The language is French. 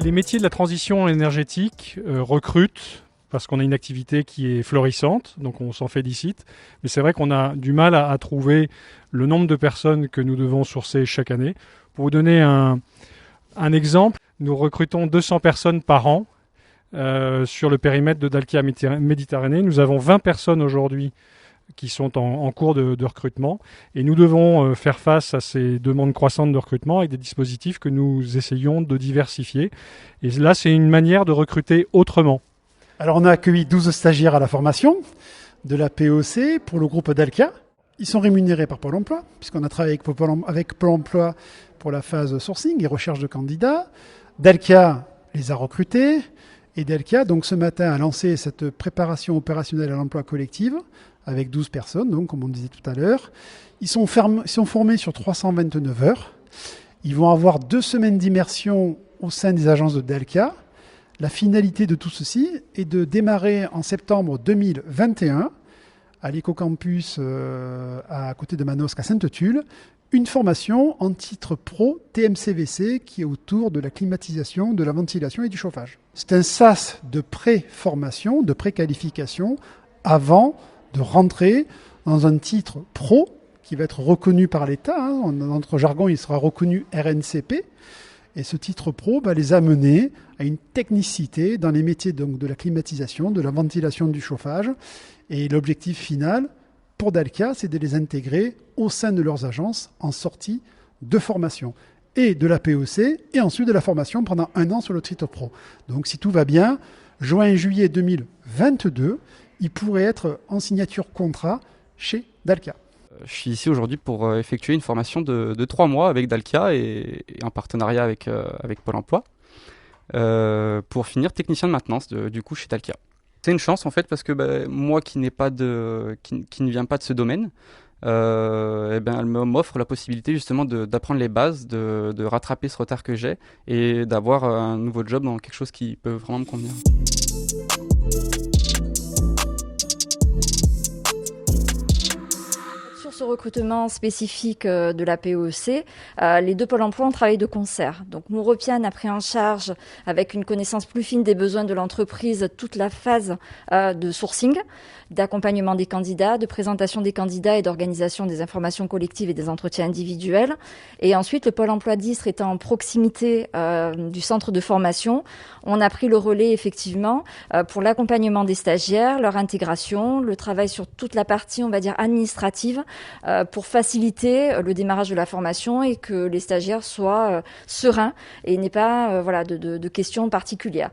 Les métiers de la transition énergétique recrutent parce qu'on a une activité qui est florissante, donc on s'en félicite. Mais c'est vrai qu'on a du mal à trouver le nombre de personnes que nous devons sourcer chaque année. Pour vous donner un exemple, nous recrutons 200 personnes par an sur le périmètre de Dalkia Méditerranée. Nous avons 20 personnes aujourd'hui qui sont en cours de recrutement et nous devons faire face à ces demandes croissantes de recrutement avec des dispositifs que nous essayons de diversifier. Et là, c'est une manière de recruter autrement. Alors on a accueilli 12 stagiaires à la formation de la POC pour le groupe Dalkia. Ils sont rémunérés par Pôle emploi, puisqu'on a travaillé avec Pôle emploi pour la phase sourcing et recherche de candidats. Dalkia les a recrutés et Dalkia, donc ce matin, a lancé cette préparation opérationnelle à l'emploi collective avec 12 personnes, donc comme on disait tout à l'heure. Ils sont formés sur 329 heures. Ils vont avoir 2 semaines d'immersion au sein des agences de Dalkia. La finalité de tout ceci est de démarrer en septembre 2021 à l'Ecocampus à côté de Manosque à Sainte-Tulle, une formation en titre pro TMCVC qui est autour de la climatisation, de la ventilation et du chauffage. C'est un sas de pré-formation, de pré-qualification avant de rentrer dans un titre pro qui va être reconnu par l'État. Dans notre jargon, il sera reconnu RNCP. Et ce titre pro va les amener à une technicité dans les métiers donc, de la climatisation, de la ventilation, du chauffage. Et l'objectif final pour Dalkia, c'est de les intégrer au sein de leurs agences en sortie de formation. Et de la POC, et ensuite de la formation pendant 1 an sur le titre pro. Donc si tout va bien, juin-juillet 2022, ils pourraient être en signature contrat chez Dalkia. Je suis ici aujourd'hui pour effectuer une formation de 3 mois avec Dalkia et en partenariat avec Pôle emploi pour finir technicien de maintenance du coup chez Dalkia. C'est une chance en fait parce que moi qui ne viens pas de ce domaine, elle m'offre la possibilité justement d'apprendre les bases, de rattraper ce retard que j'ai et d'avoir un nouveau job dans quelque chose qui peut vraiment me convenir. Sur ce recrutement spécifique de la POC, les 2 pôles emploi ont travaillé de concert. Donc Mouropian a pris en charge, avec une connaissance plus fine des besoins de l'entreprise, toute la phase de sourcing, d'accompagnement des candidats, de présentation des candidats et d'organisation des informations collectives et des entretiens individuels. Et ensuite, le pôle emploi d'Istres étant en proximité du centre de formation, on a pris le relais effectivement pour l'accompagnement des stagiaires, leur intégration, le travail sur toute la partie, on va dire, administrative, pour faciliter le démarrage de la formation et que les stagiaires soient sereins et n'aient pas de questions particulières.